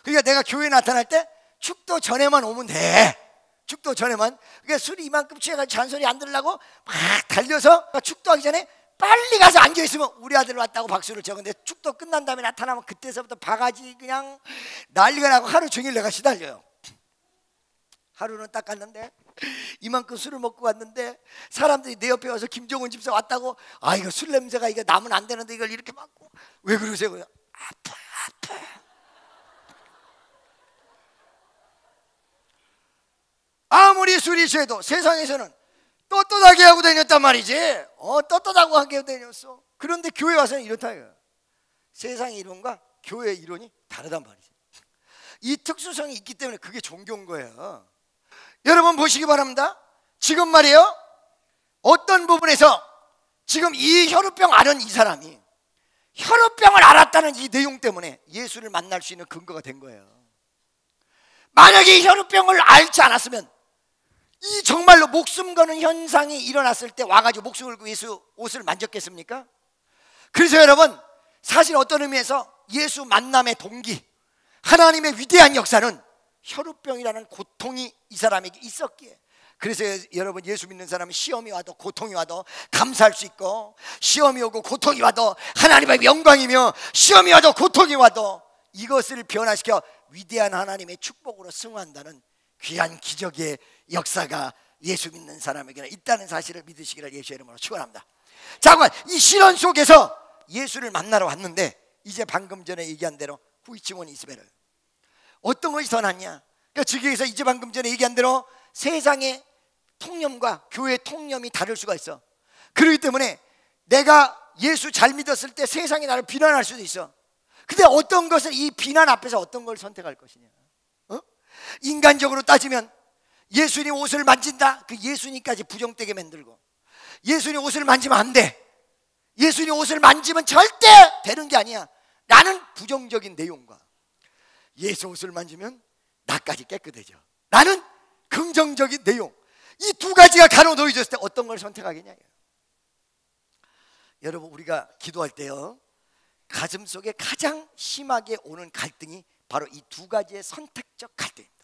그러니까 내가 교회에 나타날 때 축도 전에만 오면 돼. 축도 전에만. 그러니까 술이 이만큼 취해가지고 잔소리 안 들으려고 막 달려서 축도하기 전에 빨리 가서 앉아있으면 우리 아들 왔다고 박수를 쳐. 근데 축도 끝난 다음에 나타나면 그때서부터 바가지 그냥 난리가 나고 하루 종일 내가 시달려요. 하루는 딱 갔는데 이만큼 술을 먹고 왔는데 사람들이 내 옆에 와서 김종훈 집사 왔다고, 아 이거 술 냄새가 이거 나면 안 되는데 이걸 이렇게 맡고, 왜 그러세요? 그냥 아파. 아무리 술이 취해도 세상에서는 떳떳하게 하고 다녔단 말이지. 떳떳하고 하게 다녔어. 그런데 교회 와서는 이렇다 이거야. 세상의 이론과 교회의 이론이 다르단 말이지. 이 특수성이 있기 때문에 그게 종교인 거예요. 여러분 보시기 바랍니다. 지금 말이에요, 어떤 부분에서 지금 이 혈우병 앓은 이 사람이 혈우병을 앓았다는 이 내용 때문에 예수를 만날 수 있는 근거가 된 거예요. 만약에 이 혈우병을 앓지 않았으면 이 정말로 목숨 거는 현상이 일어났을 때 와가지고 목숨을 걸고 예수 옷을 만졌겠습니까? 그래서 여러분, 사실 어떤 의미에서 예수 만남의 동기, 하나님의 위대한 역사는 혈우병이라는 고통이 이 사람에게 있었기에, 그래서 여러분 예수 믿는 사람은 시험이 와도 고통이 와도 감사할 수 있고, 시험이 오고 고통이 와도 하나님의 영광이며, 시험이 와도 고통이 와도 이것을 변화시켜 위대한 하나님의 축복으로 승화한다는 귀한 기적의 역사가 예수 믿는 사람에게는 있다는 사실을 믿으시기를 예수의 이름으로 축원합니다. 자, 그럼 이 시련 속에서 예수를 만나러 왔는데, 이제 방금 전에 얘기한 대로 후이치몬 이스베르 어떤 것이 더 낫냐? 그러니까 즉위에서 이제 방금 전에 얘기한 대로 세상의 통념과 교회의 통념이 다를 수가 있어. 그렇기 때문에 내가 예수 잘 믿었을 때 세상이 나를 비난할 수도 있어. 근데 어떤 것을, 이 비난 앞에서 어떤 걸 선택할 것이냐? 인간적으로 따지면 예수님 옷을 만진다, 그 예수님까지 부정되게 만들고, 예수님 옷을 만지면 안 돼, 예수님 옷을 만지면 절대 되는 게 아니야 라는 부정적인 내용과, 예수 옷을 만지면 나까지 깨끗해져 라는 긍정적인 내용, 이 두 가지가 가로놓여졌을 때 어떤 걸 선택하겠냐. 여러분, 우리가 기도할 때요, 가슴 속에 가장 심하게 오는 갈등이 바로 이 두 가지의 선택적 갈등입니다.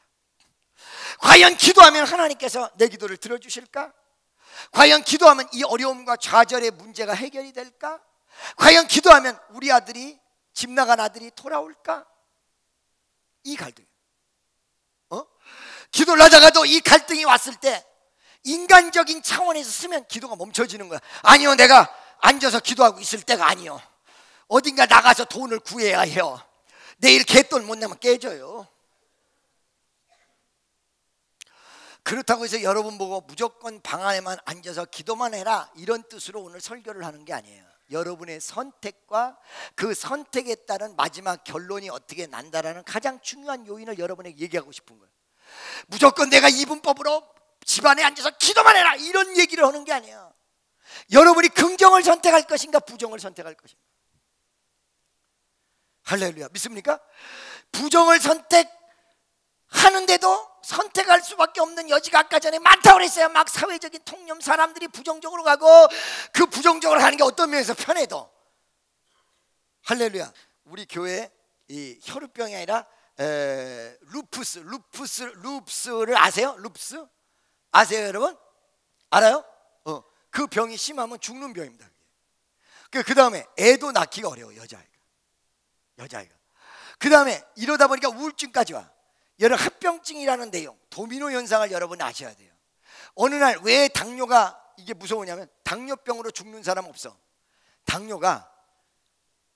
과연 기도하면 하나님께서 내 기도를 들어주실까? 과연 기도하면 이 어려움과 좌절의 문제가 해결이 될까? 과연 기도하면 우리 아들이, 집 나간 아들이 돌아올까? 이 갈등. 기도를 하다가도 이 갈등이 왔을 때 인간적인 차원에서 쓰면 기도가 멈춰지는 거야. 아니요, 내가 앉아서 기도하고 있을 때가 아니요, 어딘가 나가서 돈을 구해야 해요. 내일 갯돈 못 내면 깨져요. 그렇다고 해서 여러분 보고 무조건 방 안에만 앉아서 기도만 해라 이런 뜻으로 오늘 설교를 하는 게 아니에요. 여러분의 선택과 그 선택에 따른 마지막 결론이 어떻게 난다라는 가장 중요한 요인을 여러분에게 얘기하고 싶은 거예요. 무조건 내가 이분법으로 집안에 앉아서 기도만 해라 이런 얘기를 하는 게 아니에요. 여러분이 긍정을 선택할 것인가 부정을 선택할 것인가. 할렐루야, 믿습니까? 부정을 선택하는데도 선택할 수밖에 없는 여지가 아까 전에 많다고 그랬어요. 막 사회적인 통념, 사람들이 부정적으로 가고, 그 부정적으로 가는 게 어떤 면에서 편해도. 할렐루야. 우리 교회 이 혈우병이 아니라 루프스를 아세요? 루프스 아세요, 여러분? 알아요? 그 병이 심하면 죽는 병입니다. 그 다음에 애도 낳기가 어려워, 여자아이가. 그 다음에 이러다 보니까 우울증까지 와. 여러분, 합병증이라는 내용, 도미노 현상을 여러분 아셔야 돼요. 어느 날 왜 당뇨가 이게 무서우냐면, 당뇨병으로 죽는 사람 없어. 당뇨가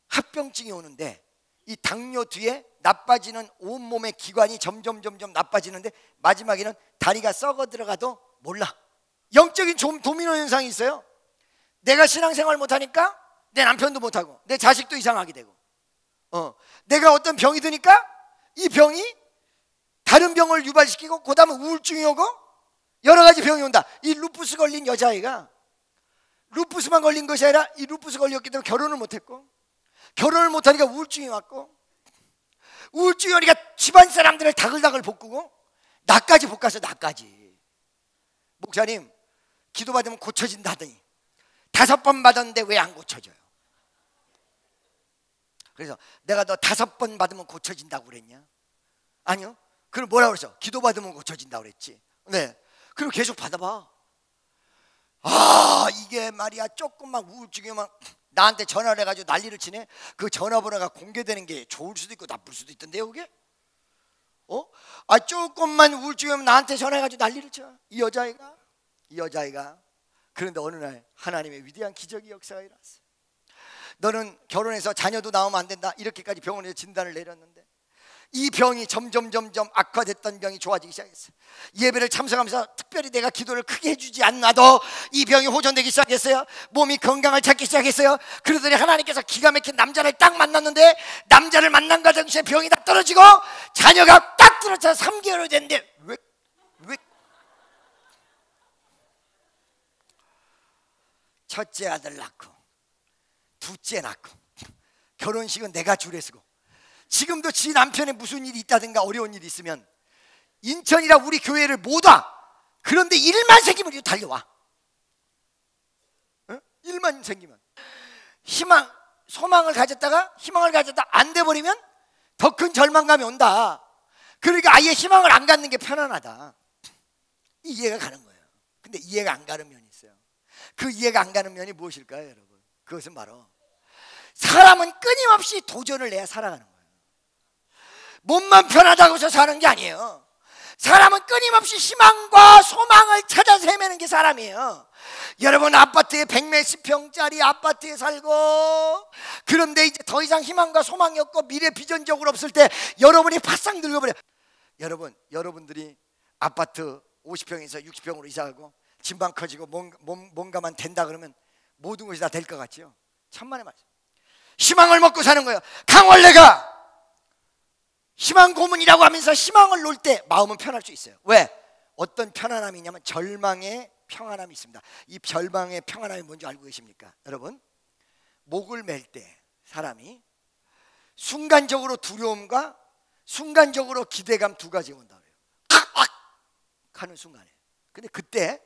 합병증이 오는데 이 당뇨 뒤에 나빠지는 온몸의 기관이 점점 나빠지는데 마지막에는 다리가 썩어 들어가도 몰라. 영적인 도미노 현상이 있어요. 내가 신앙생활 못하니까 내 남편도 못하고 내 자식도 이상하게 되고, 내가 어떤 병이 드니까 이 병이 다른 병을 유발시키고, 그 다음에 우울증이 오고 여러 가지 병이 온다. 이 루푸스 걸린 여자아이가 루푸스만 걸린 것이 아니라 이 루푸스 걸렸기 때문에 결혼을 못했고, 결혼을 못하니까 우울증이 왔고, 우울증이 오니까 집안 사람들을 다글다글 볶고 나까지 볶아서 나까지. 목사님 기도받으면 고쳐진다 하더니 5번 받았는데 왜 안 고쳐져요? 그래서 내가 너 5번 받으면 고쳐진다고 그랬냐? 아니요. 그럼 뭐라고 그랬어? 기도받으면 고쳐진다고 그랬지. 네. 그럼 계속 받아봐. 아, 이게 말이야 조금만 우울증이 막 나한테 전화를 해가지고 난리를 치네. 그 전화번호가 공개되는 게 좋을 수도 있고 나쁠 수도 있던데요 그게? 아, 조금만 우울증이 오면 나한테 전화해가지고 난리를 쳐. 이 여자애가. 그런데 어느 날 하나님의 위대한 기적의 역사가 일어났어요. 너는 결혼해서 자녀도 나오면 안 된다, 이렇게까지 병원에서 진단을 내렸는데 이 병이 점점 악화됐던 병이 좋아지기 시작했어요. 예배를 참석하면서 특별히 내가 기도를 크게 해주지 않아도 이 병이 호전되기 시작했어요. 몸이 건강을 찾기 시작했어요. 그러더니 하나님께서 기가 막힌 남자를 딱 만났는데, 남자를 만난과 동시에 병이 다 떨어지고 자녀가 딱 들어차 3개월이 됐는데 왜? 첫째 아들 낳고 둘째 낳고 결혼식은 내가 주례쓰고, 지금도 지 남편에 무슨 일이 있다든가 어려운 일이 있으면 인천이라 우리 교회를 못 와. 그런데 일만 생기면 달려와. 응? 일만 생기면 소망을 가졌다가 안 돼버리면 더 큰 절망감이 온다. 그러니까 아예 희망을 안 갖는 게 편안하다. 이해가 가는 거예요. 근데 이해가 안 가는 면이 있어요. 그 이해가 안 가는 면이 무엇일까요 여러분? 그것은 바로 사람은 끊임없이 도전을 해야 살아가는 거예요. 몸만 편하다고 해서 사는 게 아니에요. 사람은 끊임없이 희망과 소망을 찾아서 헤매는 게 사람이에요. 여러분, 아파트에 100몇십 평짜리 아파트에 살고, 그런데 이제 더 이상 희망과 소망이 없고 미래 비전적으로 없을 때 여러분이 바싹 늙어버려요. 여러분들이 아파트 50평에서 60평으로 이사하고 집만 커지고 뭔가만 된다 그러면 모든 것이 다 될 것 같지요? 천만의 말씀. 희망을 먹고 사는 거예요. 강원래가 희망 고문이라고 하면서 희망을 놓을 때 마음은 편할 수 있어요. 왜? 어떤 편안함이 있냐면 절망의 평안함이 있습니다. 이 절망의 평안함이 뭔지 알고 계십니까? 여러분, 목을 맬 때 사람이 순간적으로 두려움과 순간적으로 기대감 두 가지가 온다 그래요. 악 하는 순간에. 근데 그때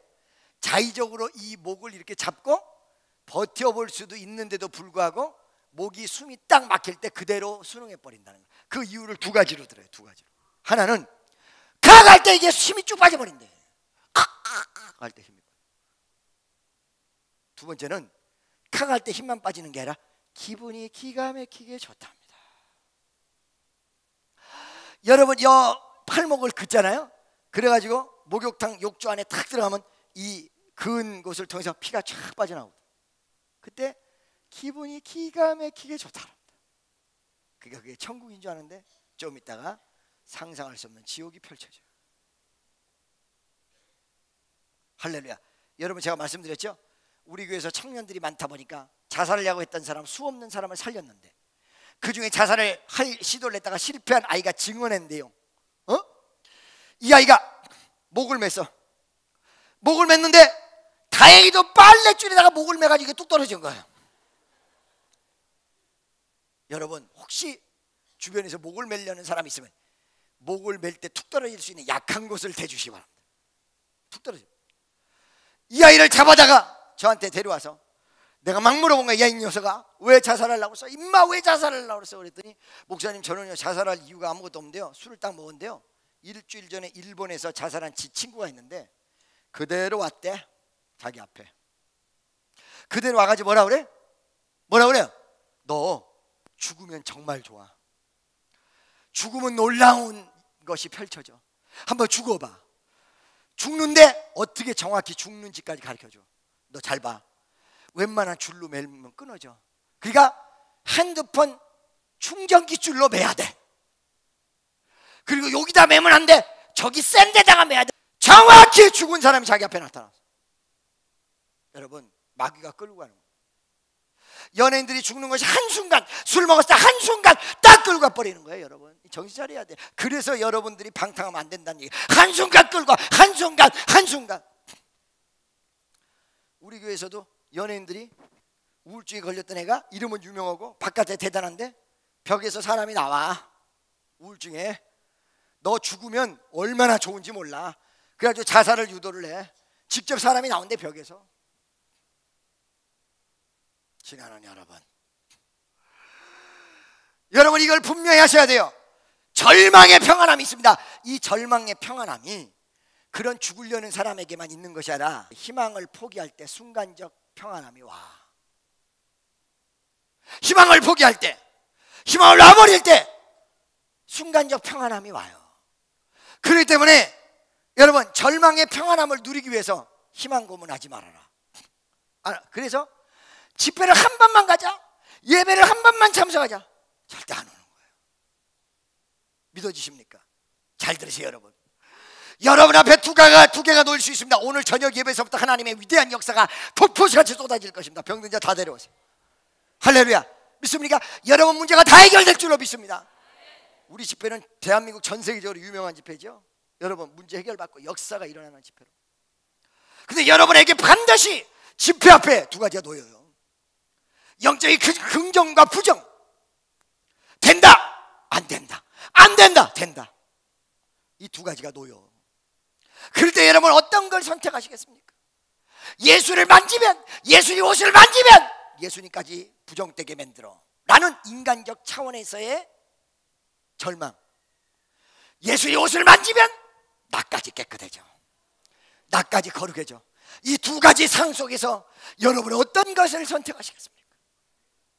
자의적으로 이 목을 이렇게 잡고 버텨볼 수도 있는데도 불구하고 목이 숨이 딱 막힐 때 그대로 수능해 버린다는 거예요. 그 이유를 두 가지로 들어요. 두 가지로. 하나는 칵 할 때 이게 힘이 쭉 빠져버린대. 칵 할 때 힘이 빠져. 두 번째는 칵 할 때 힘만 빠지는 게 아니라 기분이 기가 막히게 좋답니다. 여러분, 팔목을 긋잖아요. 그래가지고 목욕탕 욕조 안에 탁 들어가면 이 그은 곳을 통해서 피가 쫙 빠져나오고, 그때 기분이 기가 막히게 좋답니다. 그게 천국인 줄 아는데 좀 있다가 상상할 수 없는 지옥이 펼쳐져요. 할렐루야. 여러분, 제가 말씀드렸죠? 우리 교회에서 청년들이 많다 보니까 자살하려고 했던 사람, 수 없는 사람을 살렸는데 그 중에 자살을 할 시도를 했다가 실패한 아이가 증언했는데요, 이 아이가 목을 맸어. 목을 맸는데 다행히도 빨랫줄에다가 목을 매가지고 뚝 떨어진 거예요. 여러분, 혹시 주변에서 목을 매려는 사람이 있으면 목을 맬 때 툭 떨어질 수 있는 약한 곳을 대주시기 바랍니다. 툭 떨어져. 이 아이를 잡아다가 저한테 데려와서 내가 막 물어본 거야. 야, 이 녀석아, 왜 자살하려고 했어? 임마, 왜 자살하려고 했어? 그랬더니 목사님, 저는요 자살할 이유가 아무것도 없는데요, 술을 딱 먹었는데요, 일주일 전에 일본에서 자살한 지 친구가 있는데 그대로 왔대. 자기 앞에 그대로 와가지고 뭐라 그래? 뭐라 그래요? 너 죽으면 정말 좋아. 죽으면 놀라운 것이 펼쳐져. 한번 죽어봐. 죽는데 어떻게 정확히 죽는지까지 가르쳐줘. 너 잘 봐. 웬만한 줄로 매면 끊어져. 그러니까 핸드폰 충전기 줄로 매야 돼. 그리고 여기다 매면 안 돼. 저기 센 데다가 매야 돼. 정확히 죽은 사람이 자기 앞에 나타났어. 여러분, 마귀가 끌고 가는 거예요. 연예인들이 죽는 것이 한순간, 술 먹었을 때 한순간 딱 끌고 가버리는 거예요. 여러분, 정신 차려야 돼. 그래서 여러분들이 방탕하면 안 된다는 얘기. 한순간 끌고 가. 한순간. 우리 교회에서도 연예인들이 우울증에 걸렸던 애가 이름은 유명하고 바깥에 대단한데 벽에서 사람이 나와. 우울증에 너 죽으면 얼마나 좋은지 몰라. 그래가지고 자살을 유도를 해. 직접 사람이 나온대 벽에서. 지나는 여러분 이걸 분명히 하셔야 돼요. 절망의 평안함이 있습니다. 이 절망의 평안함이 그런 죽으려는 사람에게만 있는 것이 아니라 희망을 포기할 때 순간적 평안함이 와. 희망을 포기할 때, 희망을 놔버릴 때 순간적 평안함이 와요. 그렇기 때문에 여러분 절망의 평안함을 누리기 위해서 희망 고문하지 말아라. 그래서 집회를 한 번만 가자, 예배를 한 번만 참석하자, 절대 안 오는 거예요. 믿어지십니까? 잘 들으세요 여러분. 여러분 앞에 두 개가 놓일 수 있습니다. 오늘 저녁 예배에서부터 하나님의 위대한 역사가 폭포수같이 쏟아질 것입니다. 병든 자 다 데려오세요. 할렐루야. 믿습니까? 여러분 문제가 다 해결될 줄로 믿습니다. 우리 집회는 대한민국 전 세계적으로 유명한 집회죠. 여러분 문제 해결받고 역사가 일어나는 집회로. 근데 여러분에게 반드시 집회 앞에 두 가지가 놓여요. 영적인 긍정과 부정. 된다, 안 된다, 안 된다, 된다. 이 두 가지가 놓여. 그럴 때 여러분 어떤 걸 선택하시겠습니까? 예수를 만지면, 예수님 옷을 만지면 예수님까지 부정되게 만들어 라는 인간적 차원에서의 절망. 예수의 옷을 만지면 나까지 깨끗해져, 나까지 거룩해져. 이 두 가지 상 속에서 여러분은 어떤 것을 선택하시겠습니까?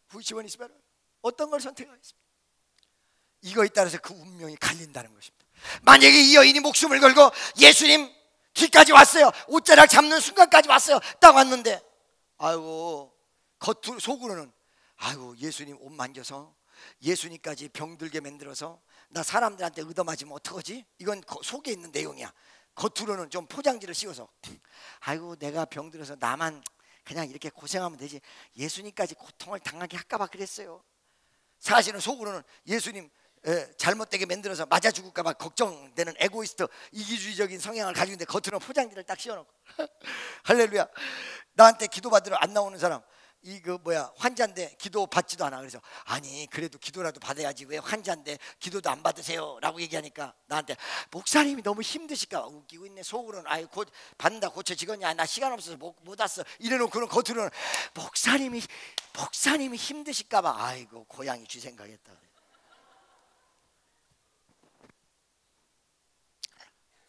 후시원 이스라엘 어떤 걸 선택하겠습니까? 이거에 따라서 그 운명이 갈린다는 것입니다. 만약에 이 여인이 목숨을 걸고 예수님 길까지 왔어요. 옷자락 잡는 순간까지 왔어요. 딱 왔는데 아이고 겉으로 속으로는 아이고 예수님 옷 만져서 예수님까지 병들게 만들어서 나 사람들한테 얻어맞으면 어떡하지? 이건 속에 있는 내용이야. 겉으로는 좀 포장지를 씌워서 아이고 내가 병들어서 나만 그냥 이렇게 고생하면 되지 예수님까지 고통을 당하게 할까봐 그랬어요. 사실은 속으로는 예수님 잘못되게 만들어서 맞아 죽을까봐 걱정되는 에고이스트 이기주의적인 성향을 가지고 있는데 겉으로는 포장지를 딱 씌워놓고 할렐루야. 나한테 기도받으러 안 나오는 사람 환자인데 기도 받지도 않아. 그래서 아니 그래도 기도라도 받아야지 왜 환자인데 기도도 안 받으세요 라고 얘기하니까 나한테 목사님이 너무 힘드실까 봐 웃기고 있네. 속으로는 아유 곧 받는다 고쳐지겠냐 나 시간 없어서 못 왔어 이래놓고는 겉으로는 목사님이 힘드실까 봐 아이고 고양이 쥐 생각했다.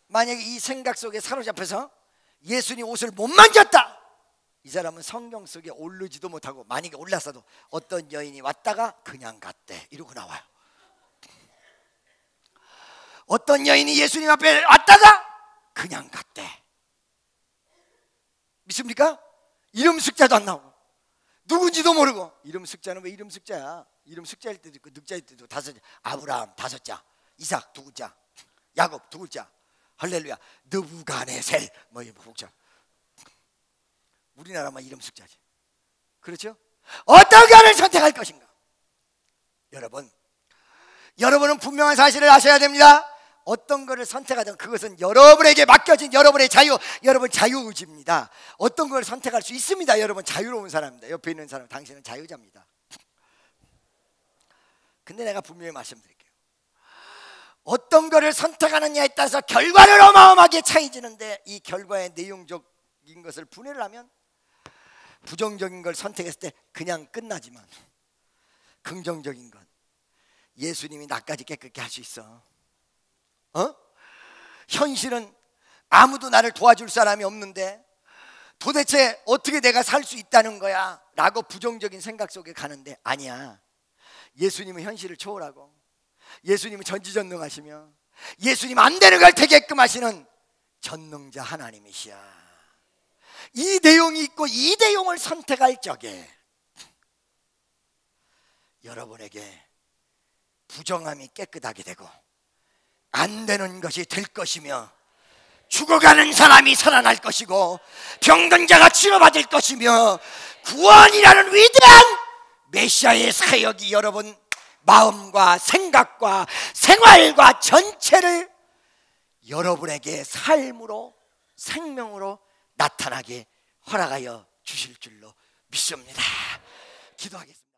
만약에 이 생각 속에 사로잡혀서 예수님 옷을 못 만졌다, 이 사람은 성경 속에 오르지도 못하고 만약에 올랐어도 어떤 여인이 왔다가 그냥 갔대 이러고 나와요. 어떤 여인이 예수님 앞에 왔다가 그냥 갔대. 믿습니까? 이름 숫자도 안 나오고 누군지도 모르고. 이름 숫자는 왜 이름 숫자야? 이름 숫자일 때도 있고 늑자일 때도 다섯. 아브라함 5자, 이삭 2글자, 야곱 2글자. 할렐루야. 느부갓네살 뭐 이런 복잡. 우리나라만 이름 숫자지. 그렇죠? 어떤 거를 선택할 것인가? 여러분은 분명한 사실을 아셔야 됩니다. 어떤 거를 선택하든 그것은 여러분에게 맡겨진 여러분의 자유, 여러분 자유의지입니다. 어떤 걸 선택할 수 있습니다. 여러분 자유로운 사람입니다. 옆에 있는 사람 당신은 자유자입니다. 근데 내가 분명히 말씀드릴게요. 어떤 거를 선택하느냐에 따라서 결과를 어마어마하게 차이지는데 이 결과의 내용적인 것을 분해를 하면 부정적인 걸 선택했을 때 그냥 끝나지만 긍정적인 건 예수님이 나까지 깨끗게 할 수 있어. 현실은 아무도 나를 도와줄 사람이 없는데 도대체 어떻게 내가 살 수 있다는 거야 라고 부정적인 생각 속에 가는데 아니야. 예수님은 현실을 초월하고 예수님은 전지전능하시며 예수님 안 되는 걸 되게끔 하시는 전능자 하나님이시야. 이 내용이 있고 이 내용을 선택할 적에 여러분에게 부정함이 깨끗하게 되고 안 되는 것이 될 것이며 죽어가는 사람이 살아날 것이고 병든 자가 치료받을 것이며 구원이라는 위대한 메시아의 사역이 여러분 마음과 생각과 생활과 전체를 여러분에게 삶으로 생명으로 나타나게 허락하여 주실 줄로 믿습니다. 기도하겠습니다.